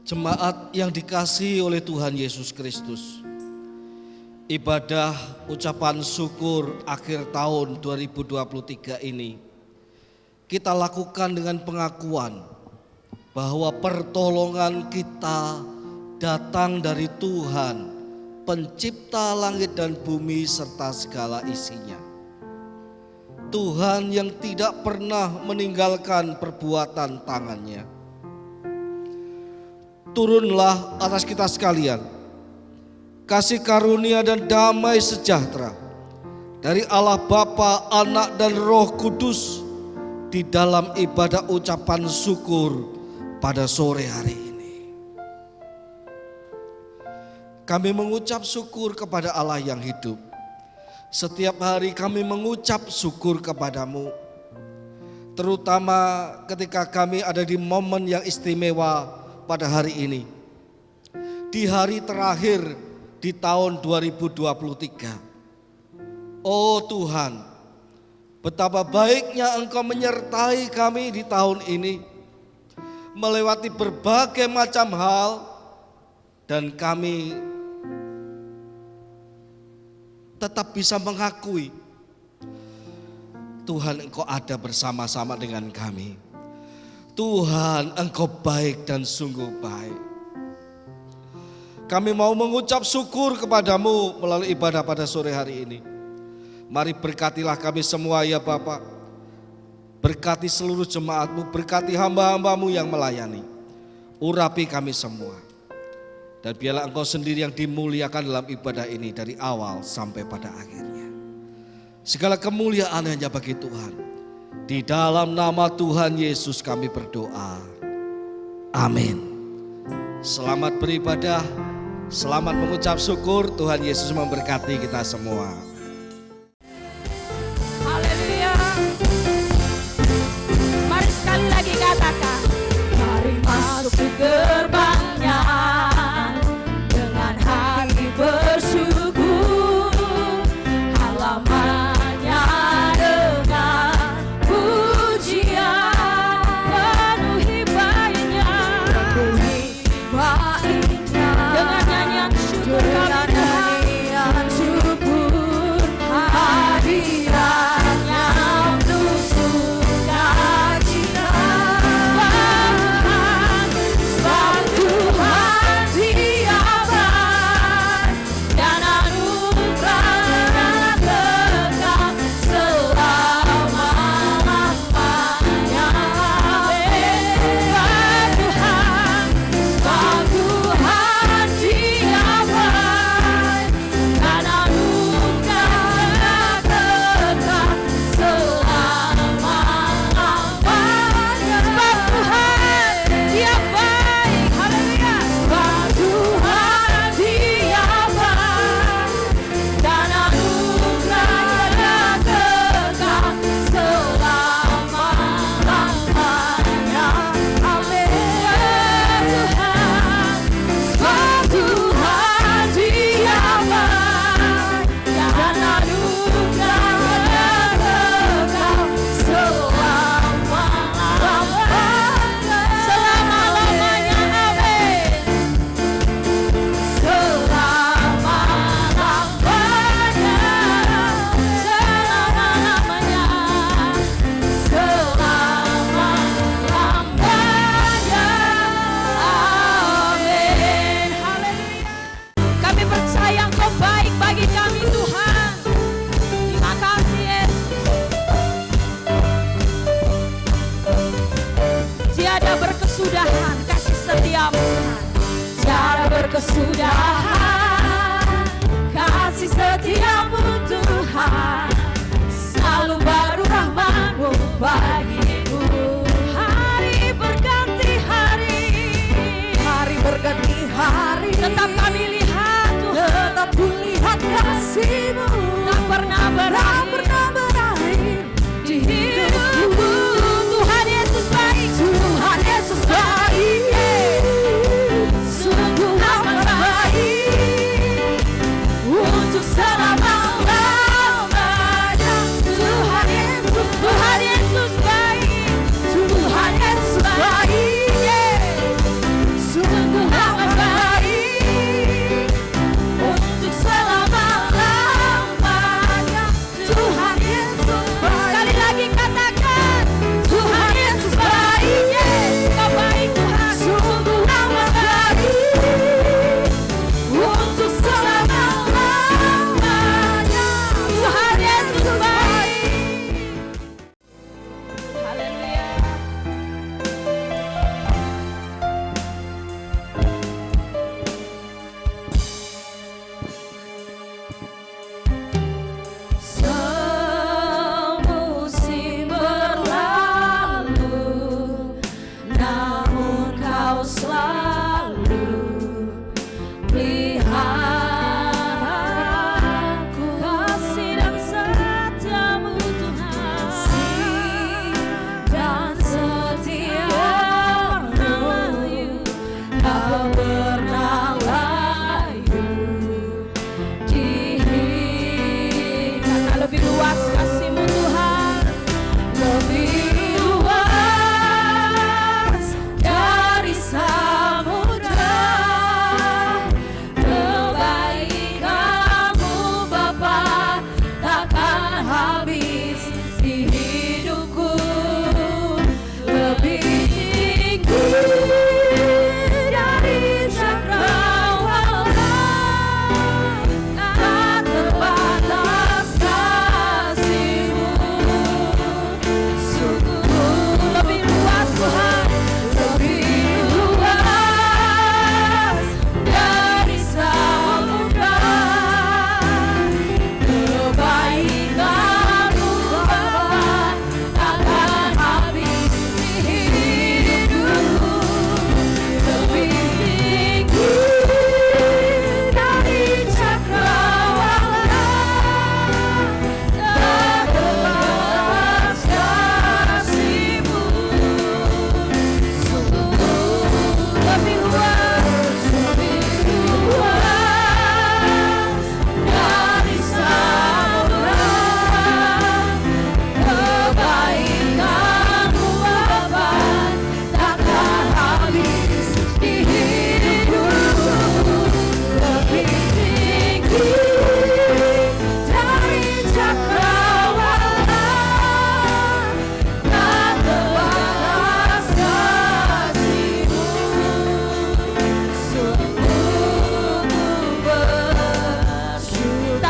Jemaat yang dikasihi oleh Tuhan Yesus Kristus, ibadah ucapan syukur akhir tahun 2023 ini kita lakukan dengan pengakuan bahwa pertolongan kita datang dari Tuhan, pencipta langit dan bumi serta segala isinya. Tuhan yang tidak pernah meninggalkan perbuatan tangannya. Turunlah atas kita sekalian kasih karunia dan damai sejahtera dari Allah Bapa, Anak dan Roh Kudus di dalam ibadah ucapan syukur pada sore hari ini. Kami mengucap syukur kepada Allah yang hidup. Setiap hari kami mengucap syukur kepadamu, terutama ketika kami ada di momen yang istimewa pada hari ini, di hari terakhir di tahun 2023. Oh Tuhan, betapa baiknya Engkau menyertai kami di tahun ini, melewati berbagai macam hal, dan kami tetap bisa mengakui Tuhan, Engkau ada bersama-sama dengan kami. Tuhan, Engkau baik dan sungguh baik. Kami mau mengucap syukur kepadamu melalui ibadah pada sore hari ini. Mari berkatilah kami semua ya Bapa. Berkati seluruh jemaatmu, berkati hamba-hambamu yang melayani. Urapi kami semua. Dan biarlah Engkau sendiri yang dimuliakan dalam ibadah ini dari awal sampai pada akhirnya. Segala kemuliaan hanya bagi Tuhan. Di dalam nama Tuhan Yesus kami berdoa. Amin. Selamat beribadah, selamat mengucap syukur. Tuhan Yesus memberkati kita semua. Haleluya. Mari sekali lagi katakan, mari masuk ke gerbangnya dengan hati bersyukur, halamannya dengan pujian, penuhi baitnya dengan nyanyian syukur hadirannya untuk sukacita. Sebab Tuhan Dia baik dan anugerahnya kekal selama-lamanya. Sebab Tuhan Dia baik dan anugerahnya kekal selama-lamanya. Sebab Tuhan Dia baik, haleluya. Sebab Tuhan Dia baik dan anugerahnya kekal selama-lamanya. Amin. Sebab Tuhan Dia baik dan anugerahnya kekal selama-lamanya. Selama-lamanya, amin. Selama-lamanya, selama-lamanya, selama-lamanya, amin. Haleluya. Kami percaya Engkau baik bagi kami Tuhan. Terima kasih Yesus. Tiada berkesudahan kasih setiamu Tuhan. Tiada berkesudahan kasih setiamu Tuhan. Selalu baru rahmat-Mu bagiku. Hari berganti hari, hari berganti hari. Tetap kami lihat Tuhan, tetap kulihat kasih-Mu tak pernah berakhir di hidupku. Tuhan Yesus baik, Tuhan Yesus baik, sungguh amat baik untuk selama-lamanya. Tuhan Yesus baik, Tuhan Yesus baik, sungguh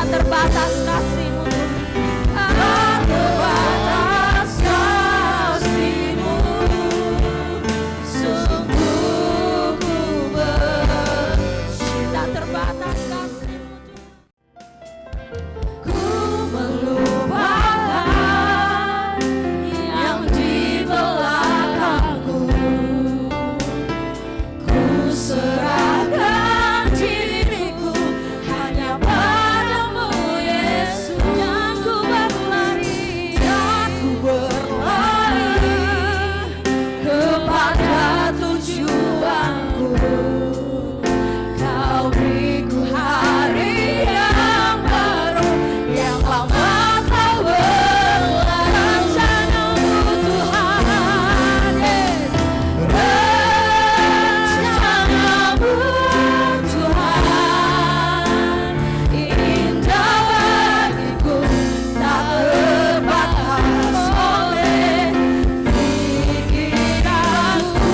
Tak terbatas kasih-Mu Tuhan. Tak terbatas kasih-Mu. Sungguh ku bersyukur. Tak terbatas kasih-Mu Tuhan. Ku melupakan yang di belakangku. Ku serahkan diriku hanya padamu Yesus. Dan ku berlari kepada tujuanku. Kau beriku hari yang baru, yang lama kau berlarang. Rencanamu Tuhan, rencanamu Tuhan, indah bagiku, tak terbatas oleh pikiranku.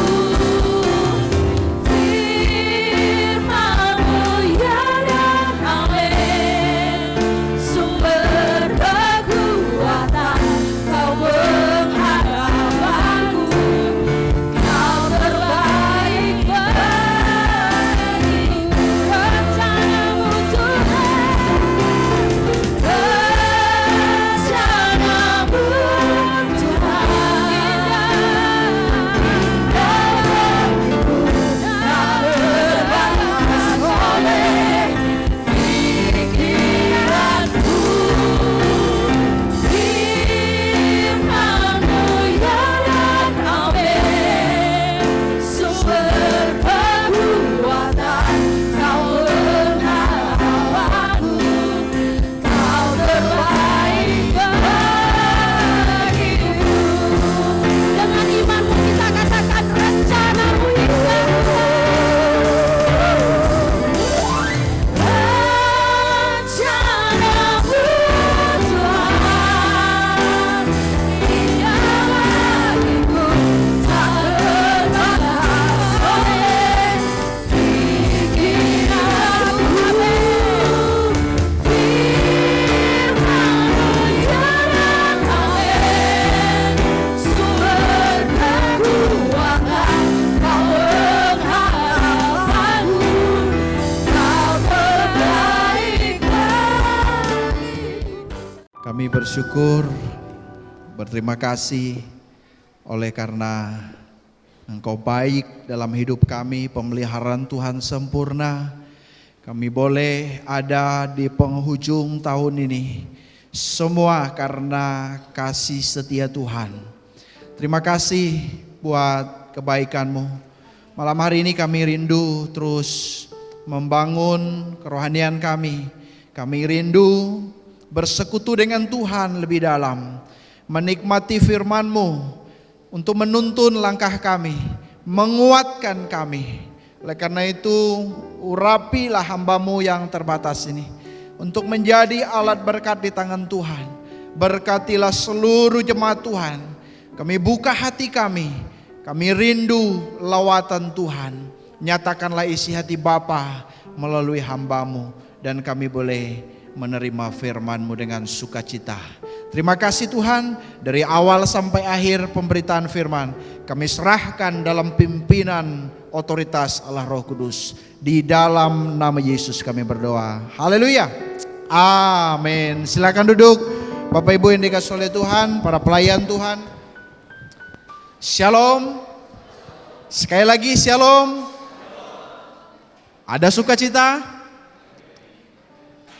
Firman-Mu ya dan amin, sumber kekuatan, Kau menghadap aku. Kau terbaik bagiku. Rencana-Mu Tuhan, rencana-Mu Tuhan, indah bagiku, tak terbatas oleh pikiranku. Firman-Mu ya dan amin, sumber kekuatan, Kau menghadap aku. Kau terbaik bagiku. Dengan imanmu kita katakan rencana-Mu indah. Rencana-Mu Tuhan, indah bagiku, tak terbatas oleh pikiranku. Firman-Mu ya dan amin, sumber kekuatan, Kau menghadap aku. Kau terbaik bagiku. Kami bersyukur, berterima kasih oleh karena Engkau baik dalam hidup kami, pemeliharaan Tuhan sempurna. Kami boleh ada di penghujung tahun ini, semua karena kasih setia Tuhan. Terima kasih buat kebaikan-Mu. Malam hari ini kami rindu terus membangun kerohanian kami. Kami rindu bersekutu dengan Tuhan lebih dalam, menikmati firman-Mu untuk menuntun langkah kami, menguatkan kami. Oleh karena itu, urapilah hamba-Mu yang terbatas ini untuk menjadi alat berkat di tangan Tuhan. Berkatilah seluruh jemaat Tuhan. Kami buka hati kami rindu lawatan Tuhan. Nyatakanlah isi hati Bapa melalui hamba-Mu, dan kami boleh menerima firman-Mu dengan sukacita. Terima kasih Tuhan, dari awal sampai akhir pemberitaan firman kami serahkan dalam pimpinan otoritas Allah Roh Kudus. Di dalam nama Yesus kami berdoa. Haleluya. Amin. Silakan duduk Bapak Ibu yang dikasihi oleh Tuhan, para pelayan Tuhan. Shalom. Sekali lagi shalom. Ada sukacita?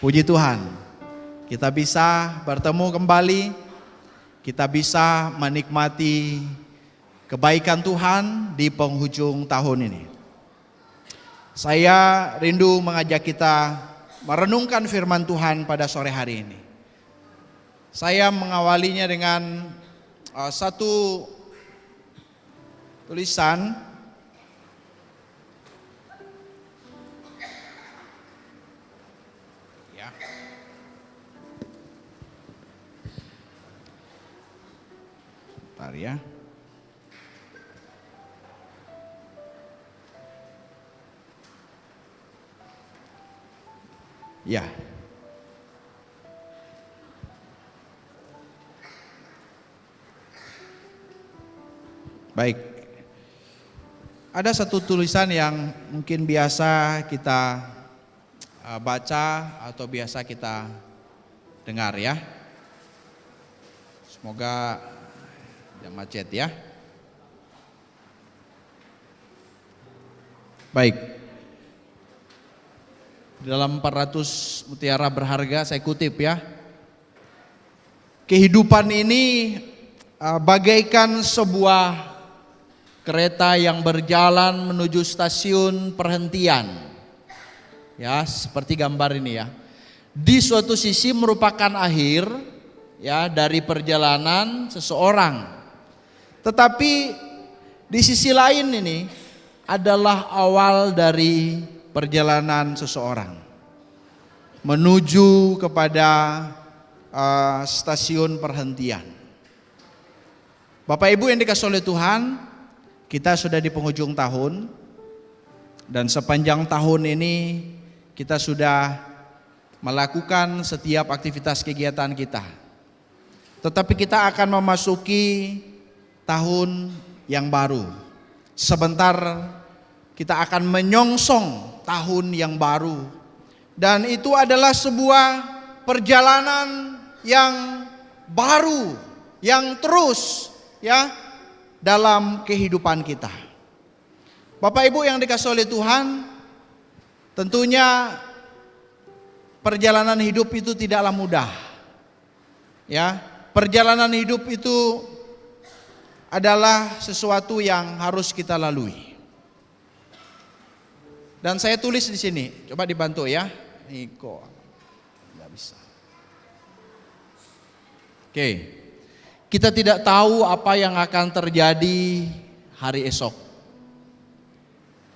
Puji Tuhan, kita bisa bertemu kembali, kita bisa menikmati kebaikan Tuhan di penghujung tahun ini. Saya rindu mengajak kita merenungkan firman Tuhan pada sore hari ini. Saya mengawalinya dengan satu tulisan. Bentar ya. Ya. Baik. Ada satu tulisan yang mungkin biasa kita baca atau biasa kita dengar ya. Semoga tidak macet ya. Baik. Dalam 400 mutiara berharga saya kutip ya. Kehidupan ini bagaikan sebuah kereta yang berjalan menuju stasiun perhentian. Ya, seperti gambar ini ya. Di suatu sisi merupakan akhir ya dari perjalanan seseorang. Tetapi di sisi lain ini adalah awal dari perjalanan seseorang menuju kepada stasiun perhentian. Bapak Ibu yang dikasihi oleh Tuhan, kita sudah di penghujung tahun dan sepanjang tahun ini kita sudah melakukan setiap aktivitas kegiatan kita. Tetapi kita akan memasuki tahun yang baru. Sebentar kita akan menyongsong tahun yang baru. Dan itu adalah sebuah perjalanan yang baru, yang terus ya dalam kehidupan kita. Bapak Ibu yang dikasihi oleh Tuhan, tentunya perjalanan hidup itu tidaklah mudah. Ya, perjalanan hidup itu adalah sesuatu yang harus kita lalui. Dan saya tulis di sini, coba dibantu ya. Ini kok nggak bisa. Oke. Kita tidak tahu apa yang akan terjadi hari esok.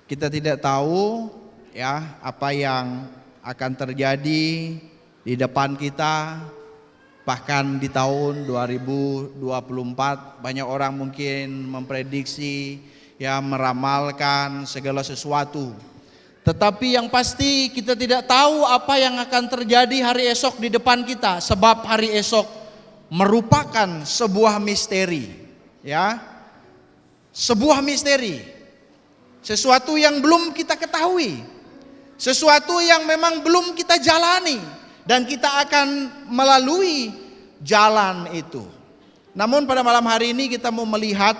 Kita tidak tahu ya apa yang akan terjadi di depan kita. Bahkan di tahun 2024 banyak orang mungkin memprediksi ya meramalkan segala sesuatu. Tetapi yang pasti kita tidak tahu apa yang akan terjadi hari esok di depan kita, sebab hari esok merupakan sebuah misteri, ya, sebuah misteri, sesuatu yang belum kita ketahui, sesuatu yang memang belum kita jalani, dan kita akan melalui jalan itu. Namun pada malam hari ini kita mau melihat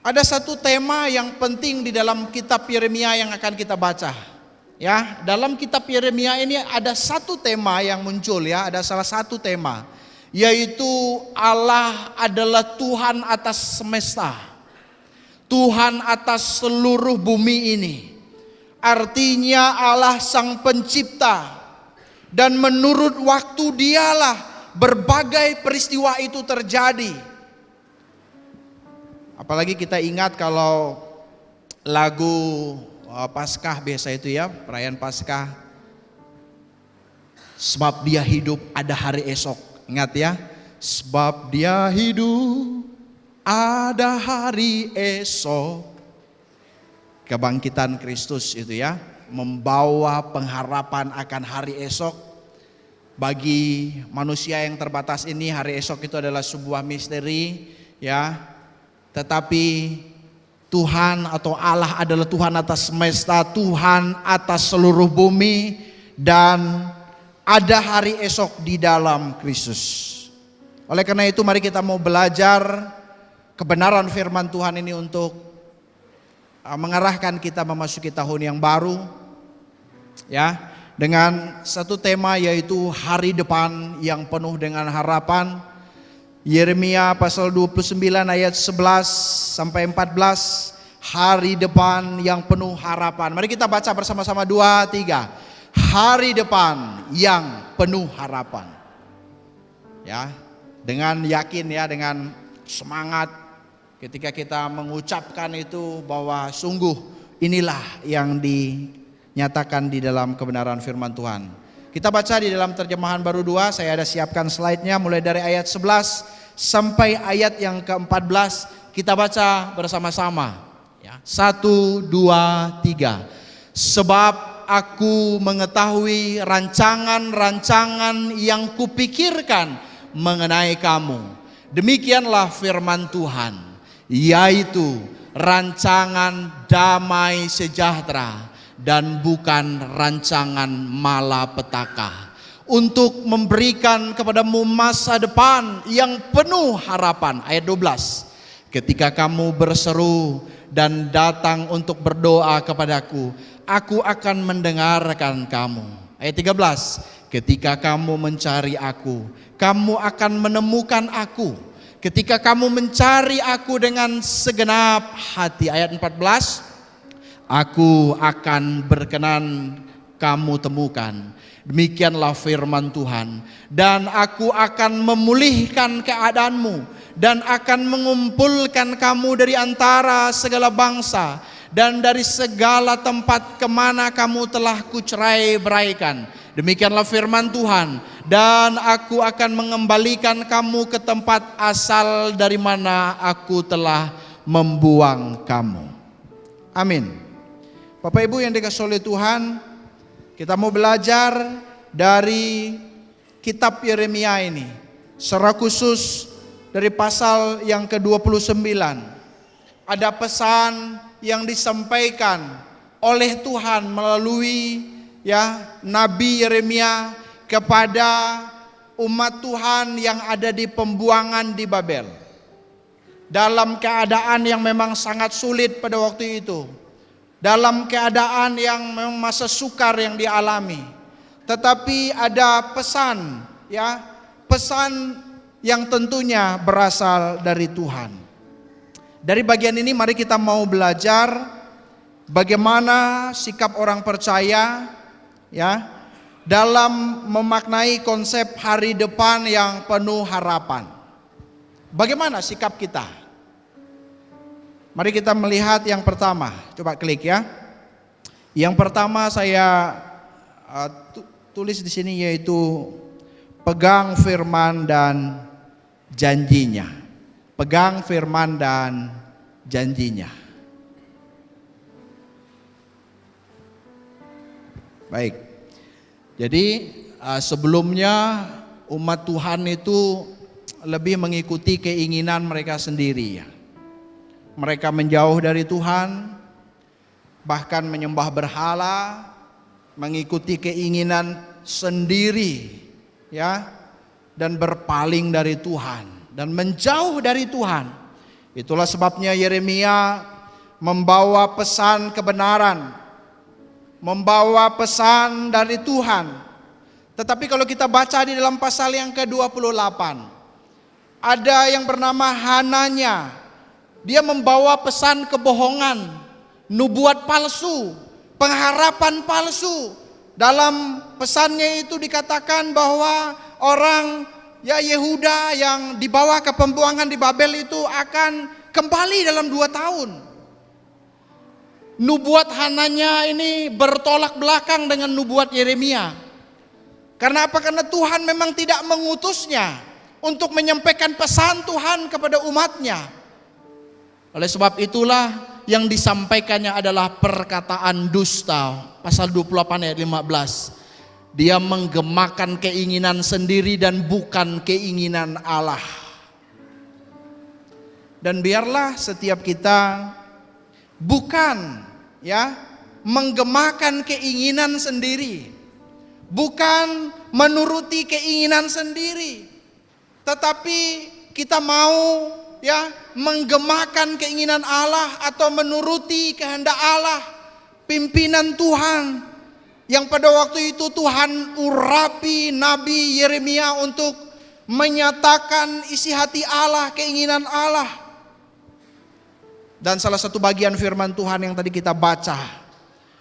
ada satu tema yang penting di dalam kitab Yeremia yang akan kita baca. Ya, dalam kitab Yeremia ini ada satu tema yang muncul ya, ada salah satu tema, yaitu Allah adalah Tuhan atas semesta. Tuhan atas seluruh bumi ini. Artinya Allah sang pencipta. Dan menurut waktu dialah berbagai peristiwa itu terjadi. Apalagi kita ingat kalau lagu Paskah biasa itu ya, perayaan Paskah. Sebab dia hidup ada hari esok. Ingat ya, sebab dia hidup ada hari esok. Kebangkitan Kristus itu ya, membawa pengharapan akan hari esok. Bagi manusia yang terbatas ini hari esok itu adalah sebuah misteri ya. Tetapi Tuhan atau Allah adalah Tuhan atas semesta, Tuhan atas seluruh bumi, dan ada hari esok di dalam Kristus. Oleh karena itu mari kita mau belajar kebenaran firman Tuhan ini untuk mengarahkan kita memasuki tahun yang baru. Ya, dengan satu tema yaitu hari depan yang penuh dengan harapan. Yeremia pasal 29 ayat 11 sampai 14, hari depan yang penuh harapan. Mari kita baca bersama-sama 2, 3. Hari depan yang penuh harapan. Ya, dengan yakin ya, dengan semangat ketika kita mengucapkan itu bahwa sungguh inilah yang dinyatakan di dalam kebenaran firman Tuhan. Kita baca di dalam terjemahan baru 2, saya ada siapkan slide-nya mulai dari ayat 11 sampai ayat yang ke-14. Kita baca bersama-sama ya. 1, 2, 3. Sebab aku mengetahui rancangan-rancangan yang kupikirkan mengenai kamu. Demikianlah firman Tuhan, yaitu rancangan damai sejahtera dan bukan rancangan malapetaka, untuk memberikan kepadamu masa depan yang penuh harapan. Ayat 12, ketika kamu berseru dan datang untuk berdoa kepadaku, aku akan mendengarkan kamu. Ayat 13, ketika kamu mencari aku, kamu akan menemukan aku. Ketika kamu mencari aku dengan segenap hati. Ayat 14, aku akan berkenan kamu temukan. Demikianlah firman Tuhan. Dan aku akan memulihkan keadaanmu, dan akan mengumpulkan kamu dari antara segala bangsa, dan dari segala tempat kemana kamu telah kucerai-beraikan. Demikianlah firman Tuhan. Dan aku akan mengembalikan kamu ke tempat asal dari mana aku telah membuang kamu. Amin. Bapak Ibu yang dikasihi oleh Tuhan, kita mau belajar dari kitab Yeremia ini, secara khusus dari pasal yang ke-29. Ada pesan yang disampaikan oleh Tuhan melalui Nabi Yeremia kepada umat Tuhan yang ada di pembuangan di Babel, dalam keadaan yang memang sangat sulit pada waktu itu, dalam keadaan yang memang masa sukar yang dialami. Tetapi ada pesan, pesan yang tentunya berasal dari Tuhan. Dari bagian ini mari kita mau belajar bagaimana sikap orang percaya dalam memaknai konsep hari depan yang penuh harapan. Bagaimana sikap kita? Mari kita melihat yang pertama. Coba klik ya. Yang pertama saya tulis di sini, yaitu pegang firman dan janjinya. Pegang firman dan janjinya. Baik. Jadi sebelumnya umat Tuhan itu lebih mengikuti keinginan mereka sendiri ya. Mereka menjauh dari Tuhan, bahkan menyembah berhala, mengikuti keinginan sendiri dan berpaling dari Tuhan dan menjauh dari Tuhan. Itulah sebabnya Yeremia membawa pesan kebenaran, membawa pesan dari Tuhan. Tetapi kalau kita baca di dalam pasal yang ke-28, ada yang bernama Hananya. Dia membawa pesan kebohongan, nubuat palsu, pengharapan palsu. Dalam pesannya itu dikatakan bahwa orang Yehuda yang dibawa ke pembuangan di Babel itu akan kembali dalam 2 tahun. Nubuat Hananya ini bertolak belakang dengan nubuat Yeremia. Karena apa? Karena Tuhan memang tidak mengutusnya untuk menyampaikan pesan Tuhan kepada umatnya. Oleh sebab itulah yang disampaikannya adalah perkataan dusta. Pasal 28 ayat 15. Dia menggemakan keinginan sendiri dan bukan keinginan Allah. Dan biarlah setiap kita bukan menggemakan keinginan sendiri, bukan menuruti keinginan sendiri, tetapi kita mau menggemakan keinginan Allah atau menuruti kehendak Allah, pimpinan Tuhan yang pada waktu itu Tuhan urapi Nabi Yeremia untuk menyatakan isi hati Allah, keinginan Allah. Dan salah satu bagian firman Tuhan yang tadi kita baca.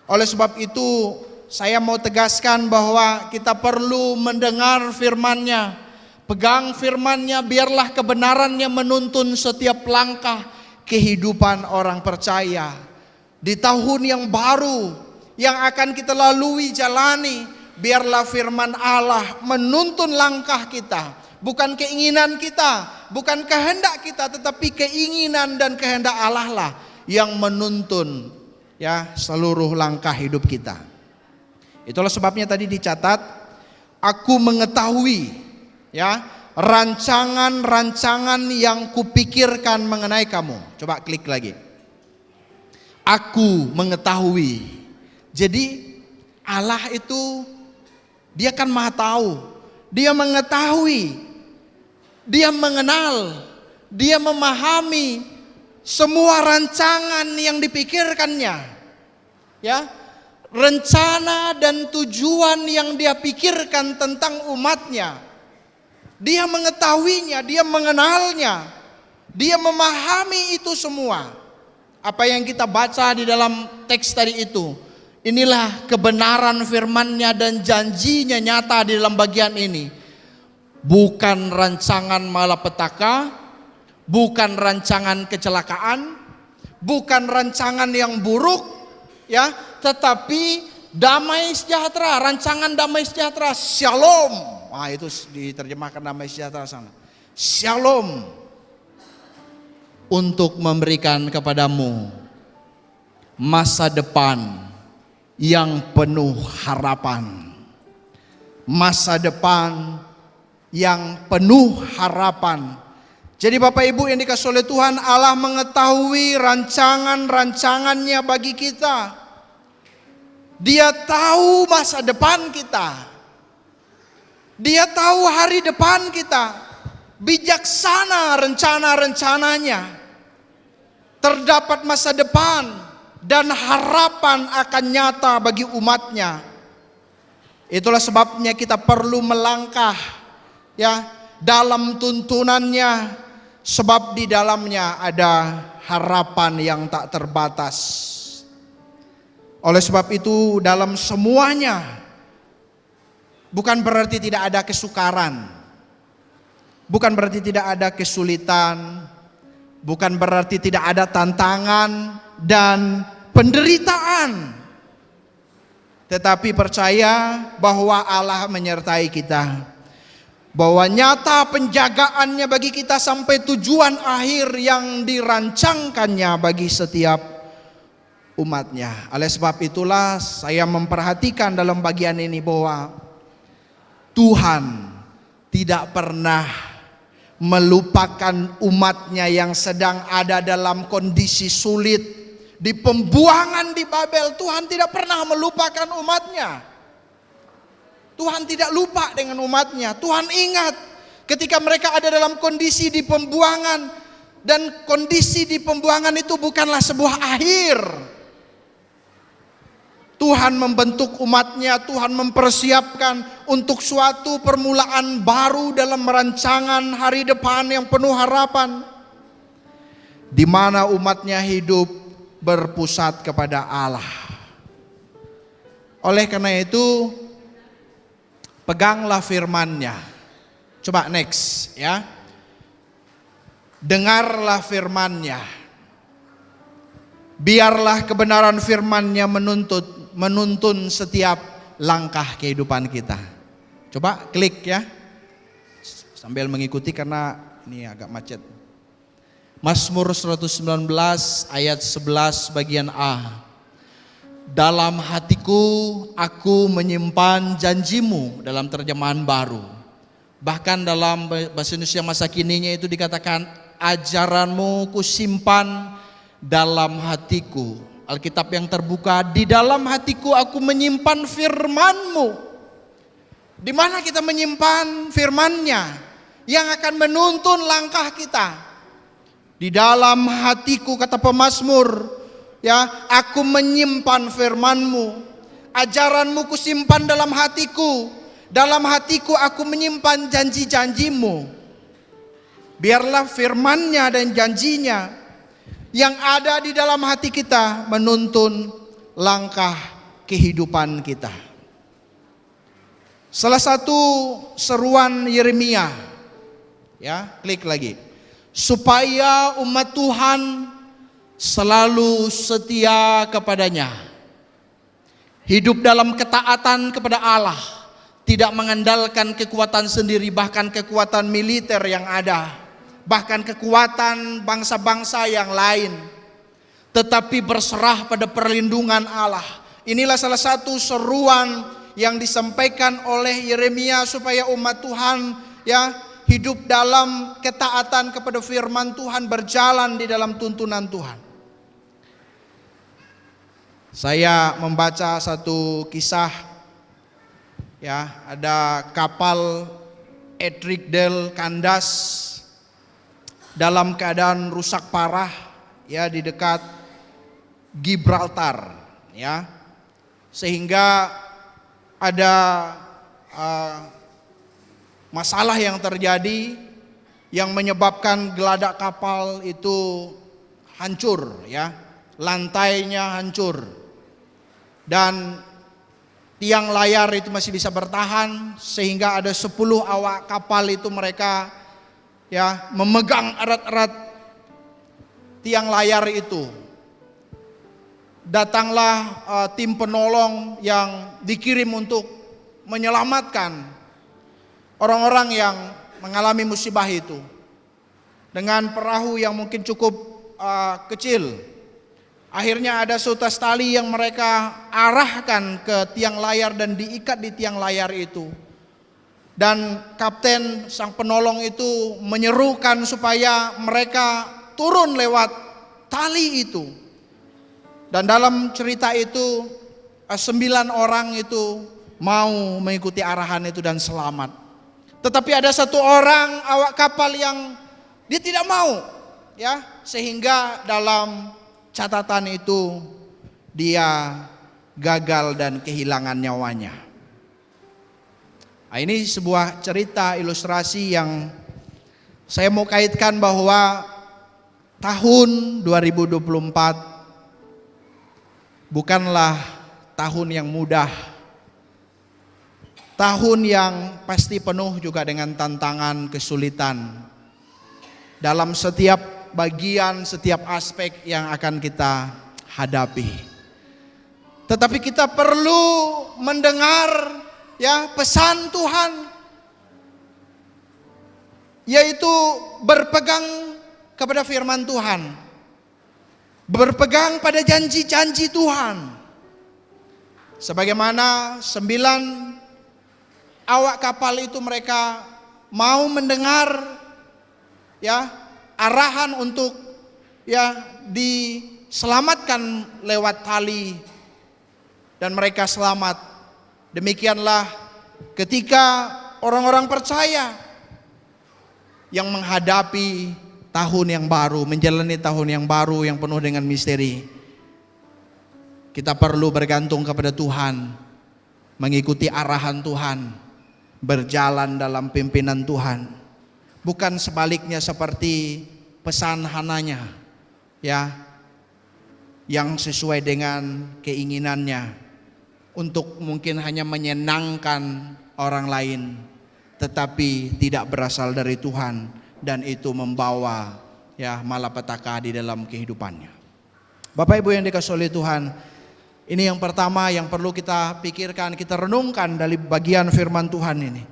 Oleh sebab itu saya mau tegaskan bahwa kita perlu mendengar firman-Nya. Pegang firman-Nya, biarlah kebenarannya menuntun setiap langkah kehidupan orang percaya. Di tahun yang baru yang akan kita lalui jalani, biarlah firman Allah menuntun langkah kita. Bukan keinginan kita, bukan kehendak kita, tetapi keinginan dan kehendak Allah lah yang menuntun seluruh langkah hidup kita. Itulah sebabnya tadi dicatat, aku mengetahui rancangan-rancangan yang kupikirkan mengenai kamu. Coba klik lagi. Aku mengetahui. Jadi Allah itu dia kan maha tahu. Dia mengetahui. Dia mengenal. Dia memahami semua rancangan yang dipikirkannya. Ya. Rencana dan tujuan yang dia pikirkan tentang umatnya. Dia mengetahuinya, dia mengenalnya. Dia memahami itu semua. Apa yang kita baca di dalam teks tadi itu. Inilah kebenaran firman-Nya dan janjinya nyata di dalam bagian ini. Bukan rancangan malapetaka, bukan rancangan kecelakaan, bukan rancangan yang buruk, ya, tetapi damai sejahtera, rancangan damai sejahtera, shalom. Wah, itu diterjemahkan damai sejahtera sana. Shalom untuk memberikan kepadamu masa depan yang penuh harapan. Masa depan yang penuh harapan. Jadi Bapak Ibu yang dikasihi oleh Tuhan, Allah mengetahui rancangan-rancangannya bagi kita. Dia tahu masa depan kita. Dia tahu hari depan kita. Bijaksana rencana-rencananya. Terdapat masa depan dan harapan akan nyata bagi umatnya. Itulah sebabnya kita perlu melangkah, ya, dalam tuntunannya, sebab di dalamnya ada harapan yang tak terbatas. Oleh sebab itu dalam semuanya, bukan berarti tidak ada kesukaran, bukan berarti tidak ada kesulitan, bukan berarti tidak ada tantangan dan penderitaan. Tetapi percaya bahwa Allah menyertai kita, bahwa nyata penjagaannya bagi kita sampai tujuan akhir yang dirancangkannya bagi setiap umatnya. Oleh sebab itulah saya memperhatikan dalam bagian ini bahwa Tuhan tidak pernah melupakan umatnya yang sedang ada dalam kondisi sulit. Di pembuangan di Babel, Tuhan tidak pernah melupakan umatnya. Tuhan tidak lupa dengan umatnya. Tuhan ingat ketika mereka ada dalam kondisi di pembuangan. Dan kondisi di pembuangan itu bukanlah sebuah akhir. Tuhan membentuk umatnya, Tuhan mempersiapkan untuk suatu permulaan baru dalam rancangan hari depan yang penuh harapan. Di mana umatnya hidup berpusat kepada Allah. Oleh karena itu, peganglah firman-Nya. Coba next ya. Dengarlah firman-Nya. Biarlah kebenaran firman-Nya menuntun setiap langkah kehidupan kita. Coba klik ya. Sambil mengikuti karena ini agak macet. Mazmur 119 ayat 11 bagian A. Dalam hatiku aku menyimpan janjimu, dalam terjemahan baru. Bahkan dalam bahasa Indonesia masa kininya itu dikatakan ajaranmu kusimpan dalam hatiku. Alkitab yang terbuka, di dalam hatiku aku menyimpan firman-Mu. Di mana kita menyimpan firman-Nya yang akan menuntun langkah kita. Di dalam hatiku, kata pemazmur, ya, aku menyimpan firman-Mu. Ajaran-Mu kusimpan dalam hatiku. Dalam hatiku aku menyimpan janji-janji-Mu. Biarlah firman-Nya dan janjinya yang ada di dalam hati kita menuntun langkah kehidupan kita. Salah satu seruan Yeremia, ya, klik lagi. Supaya umat Tuhan selalu setia kepadanya. Hidup dalam ketaatan kepada Allah. Tidak mengandalkan kekuatan sendiri, bahkan kekuatan militer yang ada. Bahkan kekuatan bangsa-bangsa yang lain. Tetapi berserah pada perlindungan Allah. Inilah salah satu seruan yang disampaikan oleh Yeremia supaya umat Tuhan, ya, hidup dalam ketaatan kepada firman Tuhan, berjalan di dalam tuntunan Tuhan. Saya membaca satu kisah, ya, ada kapal Edric Del kandas dalam keadaan rusak parah, ya, di dekat Gibraltar, ya, sehingga ada masalah yang terjadi yang menyebabkan geladak kapal itu hancur, ya, lantainya hancur dan tiang layar itu masih bisa bertahan, sehingga ada 10 awak kapal itu mereka, ya, memegang erat-erat tiang layar itu. Datanglah tim penolong yang dikirim untuk menyelamatkan orang-orang yang mengalami musibah itu dengan perahu yang mungkin cukup kecil. Akhirnya ada seutas tali yang mereka arahkan ke tiang layar dan diikat di tiang layar itu. Dan kapten sang penolong itu menyerukan supaya mereka turun lewat tali itu. Dan dalam cerita itu 9 orang itu mau mengikuti arahan itu dan selamat. Tetapi ada 1 orang awak kapal yang dia tidak mau, ya, sehingga dalam catatan itu dia gagal dan kehilangan nyawanya. Nah, ini sebuah cerita ilustrasi yang saya mau kaitkan bahwa tahun 2024 bukanlah tahun yang mudah. Tahun yang pasti penuh juga dengan tantangan, kesulitan dalam setiap bagian, setiap aspek yang akan kita hadapi. Tetapi kita perlu mendengar, ya, pesan Tuhan, yaitu berpegang kepada firman Tuhan, berpegang pada janji-janji Tuhan. Sebagaimana 9 awak kapal itu mereka mau mendengar, ya, arahan untuk, ya, diselamatkan lewat tali dan mereka selamat. Demikianlah ketika orang-orang percaya yang menghadapi tahun yang baru, menjalani tahun yang baru yang penuh dengan misteri. Kita perlu bergantung kepada Tuhan, mengikuti arahan Tuhan, berjalan dalam pimpinan Tuhan, bukan sebaliknya seperti pesan Hananya, ya, yang sesuai dengan keinginannya untuk mungkin hanya menyenangkan orang lain, tetapi tidak berasal dari Tuhan dan itu membawa, ya, malapetaka di dalam kehidupannya. Bapak Ibu yang dikasihi oleh Tuhan, ini yang pertama yang perlu kita pikirkan, kita renungkan dari bagian firman Tuhan ini,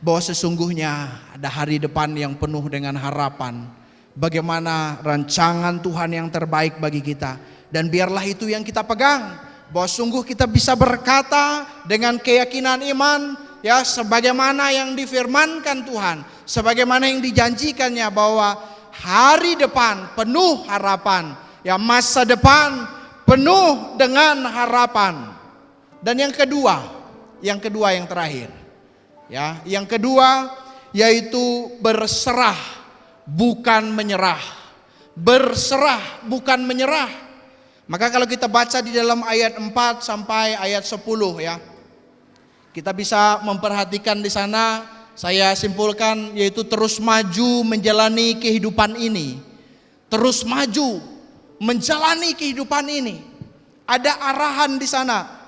bahwa sesungguhnya ada hari depan yang penuh dengan harapan. Bagaimana rancangan Tuhan yang terbaik bagi kita, dan biarlah itu yang kita pegang, bahwa sungguh kita bisa berkata dengan keyakinan iman, ya, sebagaimana yang difirmankan Tuhan, sebagaimana yang dijanjikannya, bahwa hari depan penuh harapan, ya, masa depan penuh dengan harapan. Dan yang kedua yang terakhir, ya, yang kedua yaitu berserah bukan menyerah. Berserah bukan menyerah. Maka kalau kita baca di dalam ayat 4 sampai ayat 10, ya, kita bisa memperhatikan di sana, saya simpulkan, yaitu terus maju menjalani kehidupan ini. Terus maju menjalani kehidupan ini. Ada arahan di sana.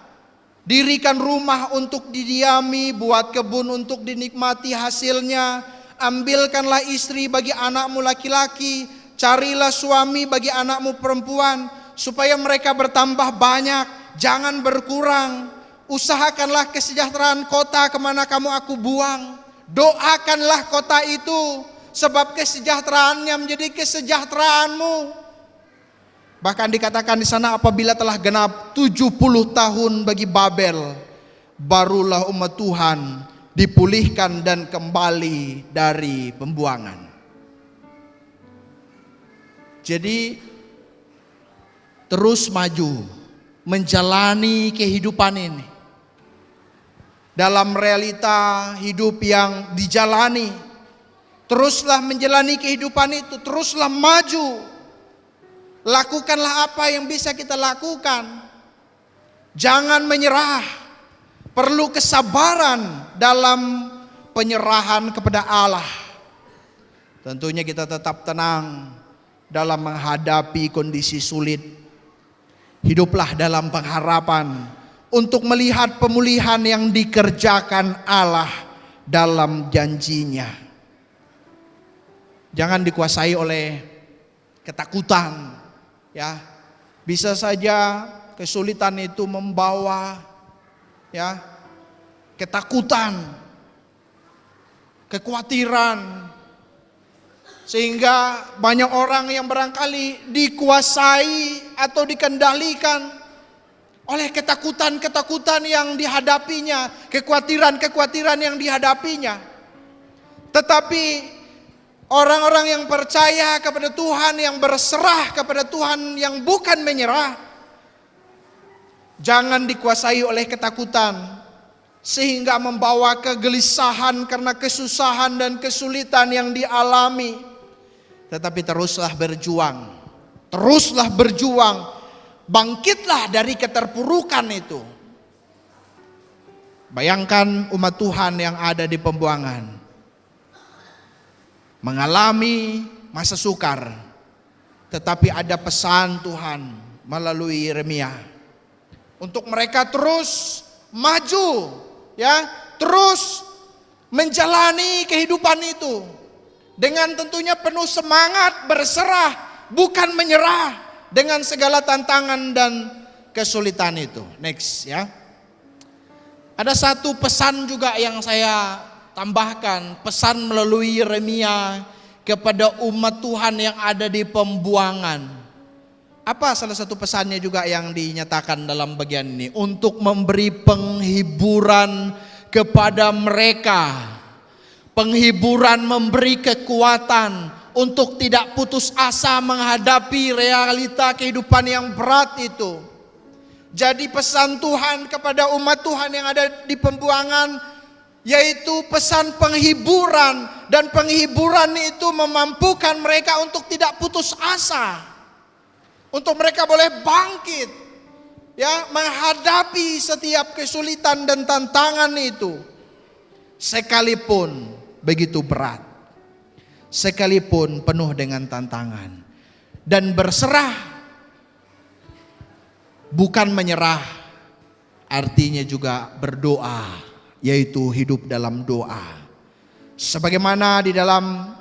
Dirikan rumah untuk didiami, buat kebun untuk dinikmati hasilnya, ambilkanlah istri bagi anakmu laki-laki, carilah suami bagi anakmu perempuan, supaya mereka bertambah banyak, jangan berkurang. Usahakanlah kesejahteraan kota kemana kamu aku buang. Doakanlah kota itu, sebab kesejahteraannya menjadi kesejahteraanmu. Bahkan dikatakan di sana, apabila telah genap 70 tahun bagi Babel, barulah umat Tuhan dipulihkan dan kembali dari pembuangan. Jadi terus maju menjalani kehidupan ini dalam realita hidup yang dijalani. Teruslah menjalani kehidupan itu, teruslah maju. Lakukanlah apa yang bisa kita lakukan. Jangan menyerah. Perlu kesabaran dalam penyerahan kepada Allah. Tentunya kita tetap tenang dalam menghadapi kondisi sulit. Hiduplah dalam pengharapan untuk melihat pemulihan yang dikerjakan Allah dalam janjinya. Jangan dikuasai oleh ketakutan, ya. Bisa saja kesulitan itu membawa, ya, ketakutan, kekhawatiran, sehingga banyak orang yang barangkali dikuasai atau dikendalikan oleh ketakutan-ketakutan yang dihadapinya, kekhawatiran-kekhawatiran yang dihadapinya. Tetapi orang-orang yang percaya kepada Tuhan, yang berserah kepada Tuhan, yang bukan menyerah, jangan dikuasai oleh ketakutan sehingga membawa kegelisahan karena kesusahan dan kesulitan yang dialami. Tetapi teruslah berjuang, teruslah berjuang, bangkitlah dari keterpurukan itu. Bayangkan umat Tuhan yang ada di pembuangan mengalami masa sukar, tetapi ada pesan Tuhan melalui Yeremia untuk mereka terus maju, ya, terus menjalani kehidupan itu dengan tentunya penuh semangat, berserah, bukan menyerah dengan segala tantangan dan kesulitan itu. Next, ya. Ada satu pesan juga yang saya tambahkan, pesan melalui Yeremia kepada umat Tuhan yang ada di pembuangan. Apa salah satu pesannya juga yang dinyatakan dalam bagian ini? Untuk memberi penghiburan kepada mereka. Penghiburan, memberi kekuatan untuk tidak putus asa menghadapi realita kehidupan yang berat itu. Jadi pesan Tuhan kepada umat Tuhan yang ada di pembuangan yaitu pesan penghiburan, dan penghiburan itu memampukan mereka untuk tidak putus asa, untuk mereka boleh bangkit, ya, menghadapi setiap kesulitan dan tantangan itu, sekalipun begitu berat, sekalipun penuh dengan tantangan, dan berserah, bukan menyerah, artinya juga berdoa, yaitu hidup dalam doa. Sebagaimana di dalam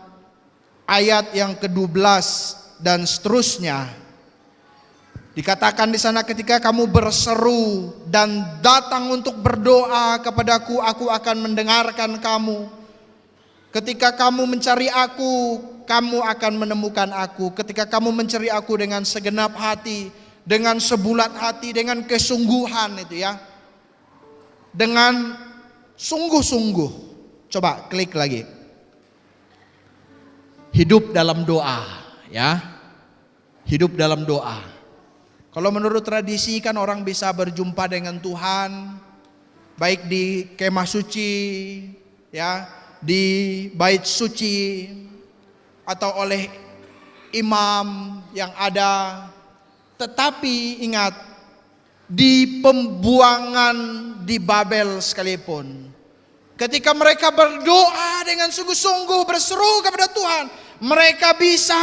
ayat yang ke-12 dan seterusnya dikatakan di sana, ketika kamu berseru dan datang untuk berdoa kepadaku, aku akan mendengarkan kamu. Ketika kamu mencari aku, kamu akan menemukan aku. Ketika kamu mencari aku dengan segenap hati, dengan sebulat hati, dengan kesungguhan itu, ya, dengan sungguh-sungguh. Coba klik lagi. Hidup dalam doa, ya. Hidup dalam doa. Kalau menurut tradisi kan orang bisa berjumpa dengan Tuhan baik di kemah suci, ya, di bait suci, atau oleh imam yang ada. Tetapi ingat, di pembuangan di Babel sekalipun, ketika mereka berdoa dengan sungguh-sungguh, berseru kepada Tuhan, mereka bisa,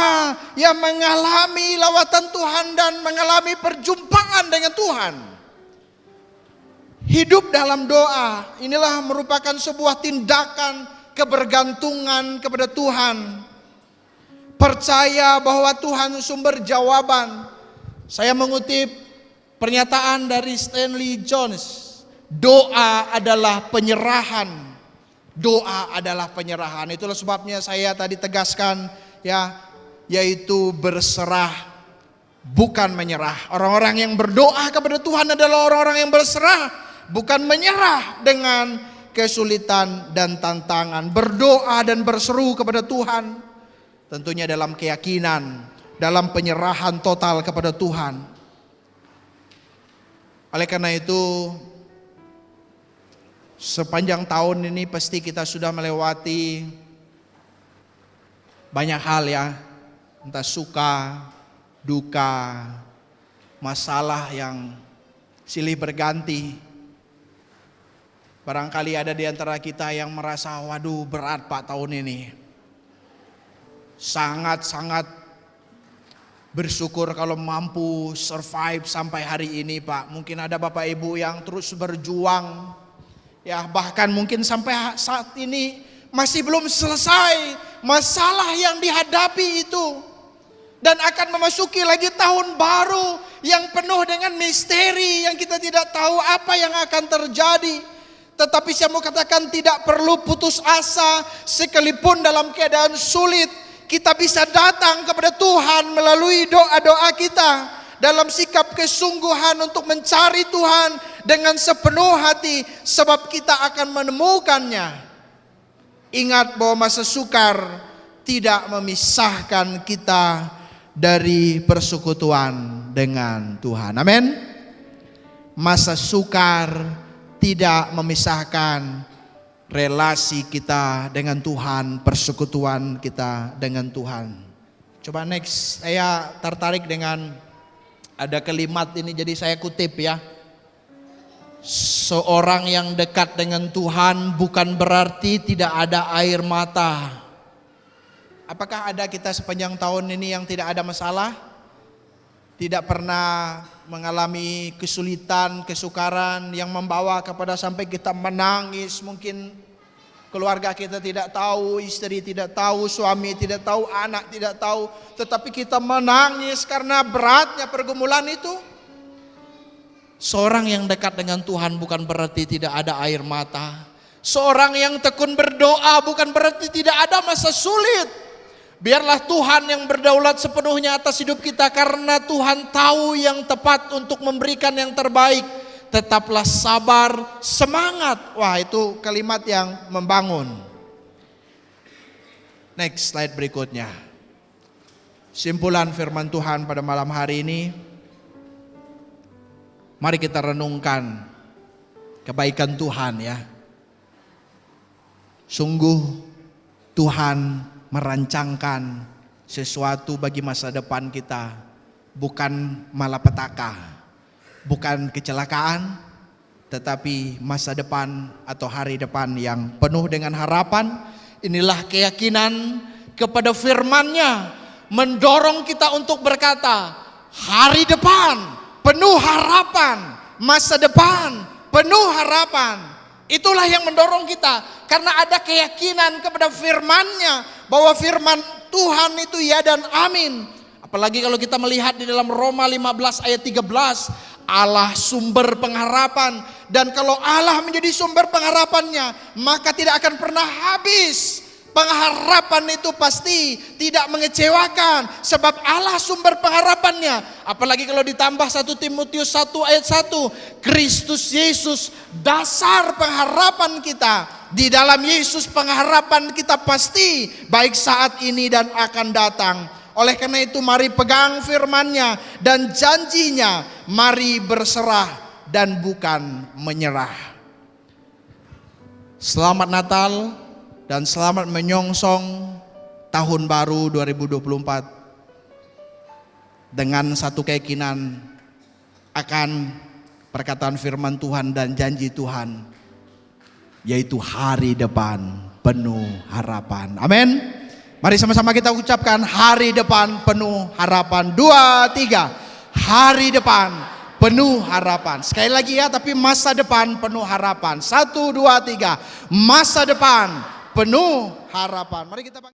ya, mengalami lawatan Tuhan dan mengalami perjumpaan dengan Tuhan. Hidup dalam doa inilah merupakan sebuah tindakan kebergantungan kepada Tuhan. Percaya bahwa Tuhan sumber jawaban. Saya mengutip pernyataan dari Stanley Jones, doa adalah penyerahan. Doa adalah penyerahan. Itulah sebabnya saya tadi tegaskan, ya, yaitu berserah, bukan menyerah. Orang-orang yang berdoa kepada Tuhan adalah orang-orang yang berserah, bukan menyerah dengan kesulitan dan tantangan. Berdoa dan berseru kepada Tuhan, tentunya dalam keyakinan, dalam penyerahan total kepada Tuhan. Oleh karena itu, sepanjang tahun ini pasti kita sudah melewati banyak hal ya, entah suka, duka, masalah yang silih berganti. Barangkali ada di antara kita yang merasa, waduh berat Pak tahun ini. Sangat-sangat bersyukur kalau mampu survive sampai hari ini Pak. Mungkin ada Bapak Ibu yang terus berjuang, ya bahkan mungkin sampai saat ini masih belum selesai masalah yang dihadapi itu. Dan akan memasuki lagi tahun baru yang penuh dengan misteri yang kita tidak tahu apa yang akan terjadi. Tetapi saya mau katakan tidak perlu putus asa, sekalipun dalam keadaan sulit kita bisa datang kepada Tuhan melalui doa-doa kita, dalam sikap kesungguhan untuk mencari Tuhan dengan sepenuh hati, sebab kita akan menemukannya. Ingat bahwa masa sukar tidak memisahkan kita dari persekutuan dengan Tuhan. Amin. Masa sukar tidak memisahkan relasi kita dengan Tuhan, persekutuan kita dengan Tuhan. Coba next, saya tertarik dengan ada kalimat ini, jadi saya kutip ya. Seorang yang dekat dengan Tuhan bukan berarti tidak ada air mata. Apakah ada kita sepanjang tahun ini yang tidak ada masalah? Tidak pernah mengalami kesulitan, kesukaran yang membawa kepada sampai kita menangis. Mungkin keluarga kita tidak tahu, istri tidak tahu, suami tidak tahu, anak tidak tahu. Tetapi kita menangis karena beratnya pergumulan itu. Seorang yang dekat dengan Tuhan bukan berarti tidak ada air mata. Seorang yang tekun berdoa bukan berarti tidak ada masa sulit. Biarlah Tuhan yang berdaulat sepenuhnya atas hidup kita, karena Tuhan tahu yang tepat untuk memberikan yang terbaik. Tetaplah sabar, semangat. Wah, itu kalimat yang membangun. Next slide berikutnya. Simpulan firman Tuhan pada malam hari ini. Mari kita renungkan kebaikan Tuhan ya. Sungguh Tuhan merancangkan sesuatu bagi masa depan kita, bukan malapetaka, bukan kecelakaan, tetapi masa depan atau hari depan yang penuh dengan harapan. Inilah keyakinan kepada firman-Nya, mendorong kita untuk berkata, hari depan penuh harapan, masa depan penuh harapan. Itulah yang mendorong kita, karena ada keyakinan kepada firman-Nya, bahwa firman Tuhan itu ya dan amin. Apalagi kalau kita melihat di dalam Roma 15 ayat 13, Allah sumber pengharapan. Dan kalau Allah menjadi sumber pengharapannya, maka tidak akan pernah habis. Pengharapan itu pasti tidak mengecewakan, sebab Allah sumber pengharapannya. Apalagi kalau ditambah 1 Timotius 1 ayat 1, Kristus Yesus dasar pengharapan kita. Di dalam Yesus pengharapan kita pasti, baik saat ini dan akan datang. Oleh karena itu mari pegang firman-Nya dan janjinya, mari berserah dan bukan menyerah. Selamat Natal dan selamat menyongsong tahun baru 2024 dengan satu keyakinan akan perkataan firman Tuhan dan janji Tuhan, yaitu hari depan penuh harapan. Amin. Mari sama-sama kita ucapkan hari depan penuh harapan. 2, 3. Hari depan penuh harapan. Sekali lagi ya, tapi masa depan penuh harapan. 1, 2, 3. Masa depan penuh harapan. Mari kita